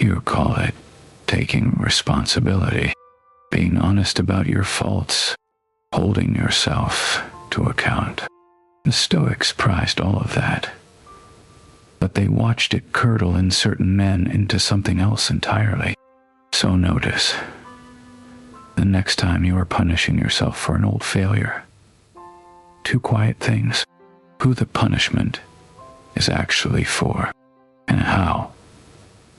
You call it taking responsibility, being honest about your faults, holding yourself to account. The Stoics prized all of that, but they watched it curdle in certain men into something else entirely. So notice, the next time you are punishing yourself for an old failure, two quiet things: who the punishment is actually for, and how,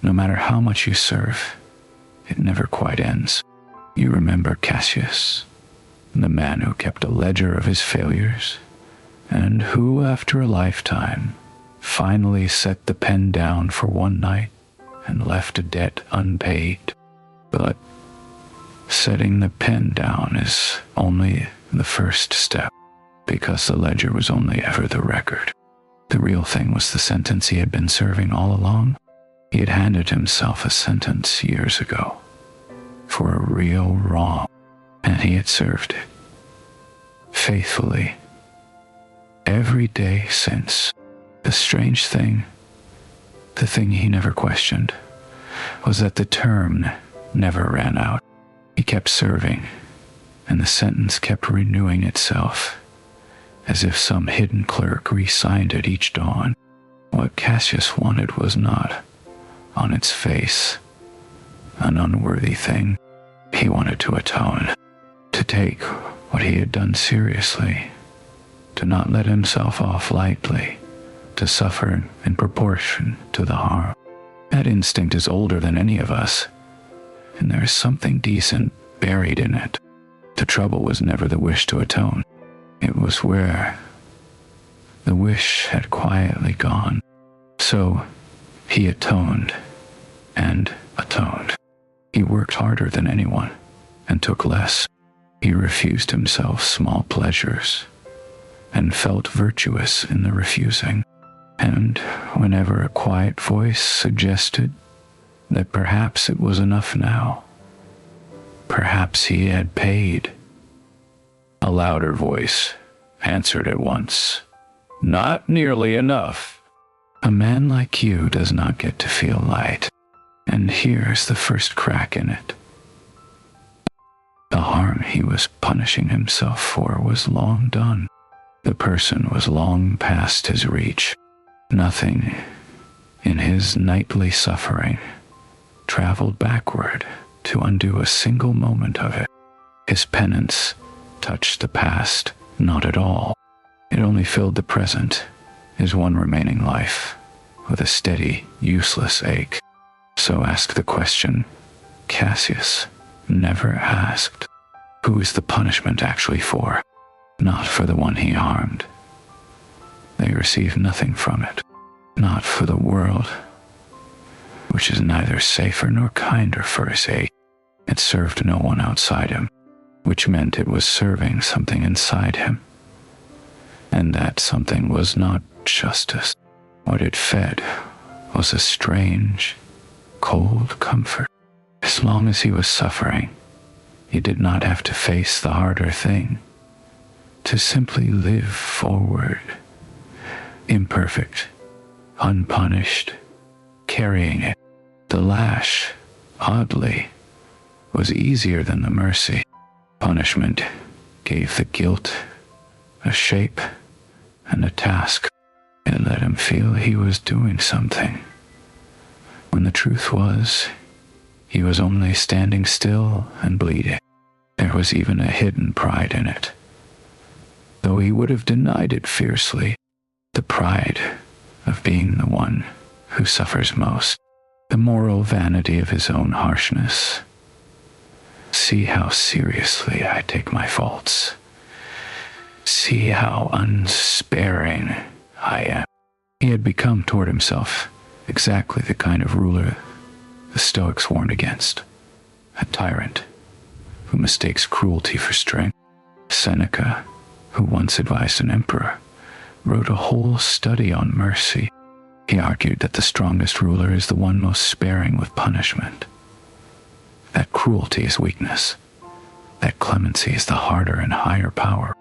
no matter how much you serve, it never quite ends. You remember Cassius, the man who kept a ledger of his failures, and who, after a lifetime, finally set the pen down for one night and left a debt unpaid. But setting the pen down is only the first step, because the ledger was only ever the record. The real thing was the sentence he had been serving all along. He had handed himself a sentence years ago for a real wrong, and he had served it faithfully every day since. The strange thing, the thing he never questioned, was that the term never ran out. He kept serving, and the sentence kept renewing itself, as if some hidden clerk re-signed it each dawn. What Cassius wanted was not, on its face, an unworthy thing. He wanted to atone, to take what he had done seriously, to not let himself off lightly, to suffer in proportion to the harm. That instinct is older than any of us, and there is something decent buried in it. The trouble was never the wish to atone. It was where the wish had quietly gone. So he atoned and atoned. He worked harder than anyone and took less. He refused himself small pleasures and felt virtuous in the refusing. And whenever a quiet voice suggested that perhaps it was enough now, perhaps he had paid, a louder voice answered at once, "Not nearly enough. A man like you does not get to feel light, and here's the first crack in it." The harm he was punishing himself for was long done. The person was long past his reach. Nothing in his nightly suffering traveled backward to undo a single moment of it. His penance touched the past not at all. It only filled the present, his one remaining life, with a steady, useless ache. So ask the question Cassius never asked: who is the punishment actually for? Not for the one he harmed. They receive nothing from it. Not for the world, which is neither safer nor kinder for his sake. It served no one outside him, which meant it was serving something inside him. And that something was not justice. What it fed was a strange, cold comfort. As long as he was suffering, he did not have to face the harder thing, to simply live forward, imperfect, unpunished, carrying it. The lash, oddly, was easier than the mercy. Punishment gave the guilt a shape and a task. It let him feel he was doing something, when the truth was, he was only standing still and bleeding. There was even a hidden pride in it, though he would have denied it fiercely. The pride of being the one who suffers most, the moral vanity of his own harshness. See how seriously I take my faults. See how unsparing I am. He had become toward himself exactly the kind of ruler the Stoics warned against. A tyrant who mistakes cruelty for strength. Seneca, who once advised an emperor, wrote a whole study on mercy. He argued that the strongest ruler is the one most sparing with punishment, that cruelty is weakness, that clemency is the harder and higher power.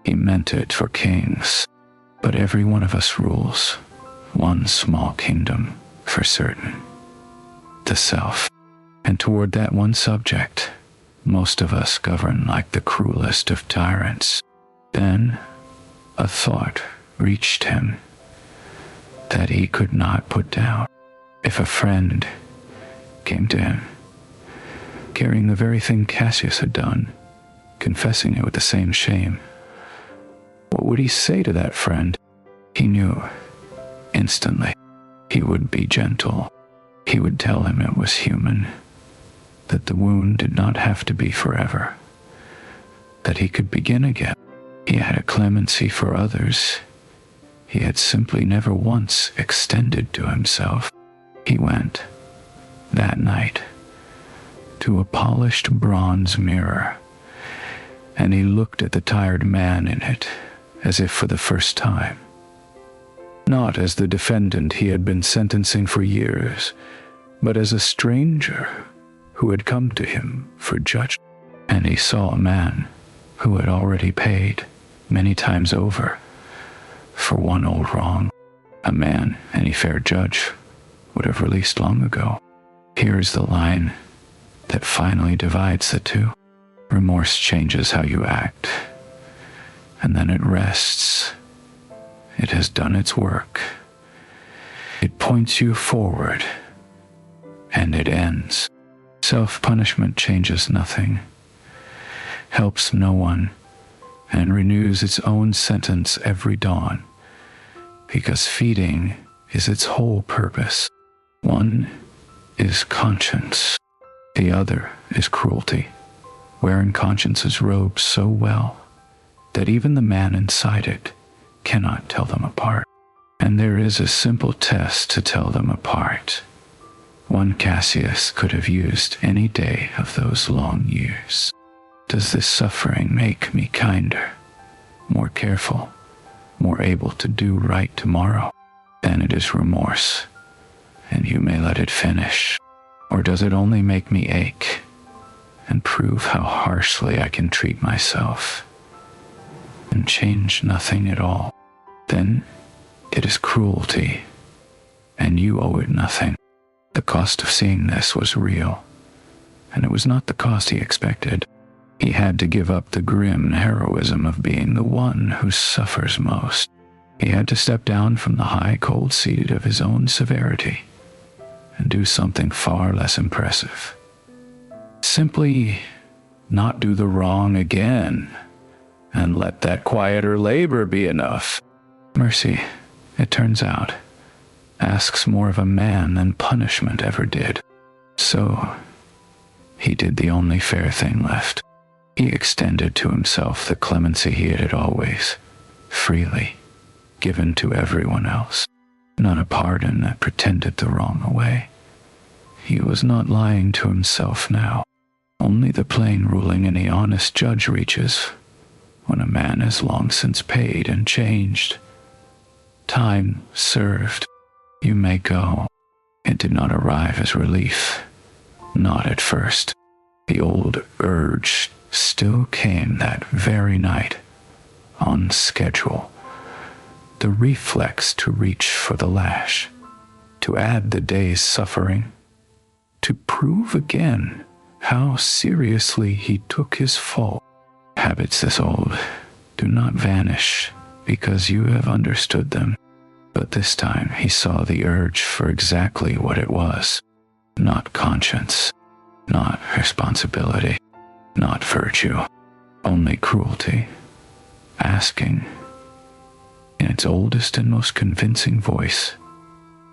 He meant it for kings, but every one of us rules one small kingdom for certain. the self. And toward that one subject, most of us govern like the cruelest of tyrants. Then a thought reached him that he could not put down. If a friend came to him, carrying the very thing Cassius had done, confessing it with the same shame, what would he say to that friend? He knew instantly. He would be gentle. He would tell him it was human, that the wound did not have to be forever, that he could begin again. He had a clemency for others he had simply never once extended to himself. He went, that night, to a polished bronze mirror, and he looked at the tired man in it as if for the first time. Not as the defendant he had been sentencing for years, but as a stranger who had come to him for judgment. And he saw a man who had already paid many times over for one old wrong. A man any fair judge would have released long ago. Here is the line that finally divides the two. Remorse changes how you act, and then it rests. It has done its work. It points you forward, and it ends. Self-punishment changes nothing, helps no one, and renews its own sentence every dawn, because feeding is its whole purpose. One is conscience, the other is cruelty, wearing conscience's robe so well that even the man inside it cannot tell them apart. And there is a simple test to tell them apart, one Cassius could have used any day of those long years. Does this suffering make me kinder, more careful, more able to do right tomorrow? Then it is remorse, and you may let it finish. Or does it only make me ache and prove how harshly I can treat myself and change nothing at all? Then it is cruelty, and you owe it nothing. The cost of seeing this was real, and it was not the cost he expected. He had to give up the grim heroism of being the one who suffers most. He had to step down from the high, cold seat of his own severity and do something far less impressive. Simply not do the wrong again, and let that quieter labor be enough. Mercy, it turns out, asks more of a man than punishment ever did. So he did the only fair thing left. He extended to himself the clemency he had always, freely, given to everyone else. Not a pardon that pretended the wrong away. He was not lying to himself now. Only the plain ruling any honest judge reaches when a man has long since paid and changed. Time served. You may go. It did not arrive as relief. Not at first. The old urge still came that very night, on schedule. The reflex to reach for the lash, to add the day's suffering, to prove again how seriously he took his fault. Habits this old do not vanish because you have understood them. But this time he saw the urge for exactly what it was. Not conscience, not responsibility, not virtue, only cruelty, asking, in its oldest and most convincing voice,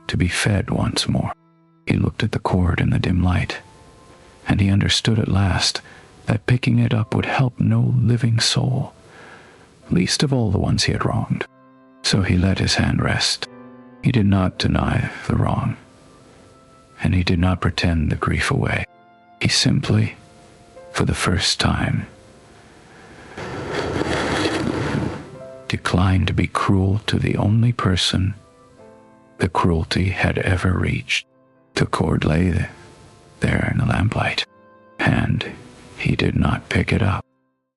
to be fed once more. He looked at the cord in the dim light, and he understood at last that picking it up would help no living soul, least of all the ones he had wronged. So he let his hand rest. He did not deny the wrong, and he did not pretend the grief away. He simply, for the first time, declined to be cruel to the only person the cruelty had ever reached. The cord lay there in the lamplight, and he did not pick it up.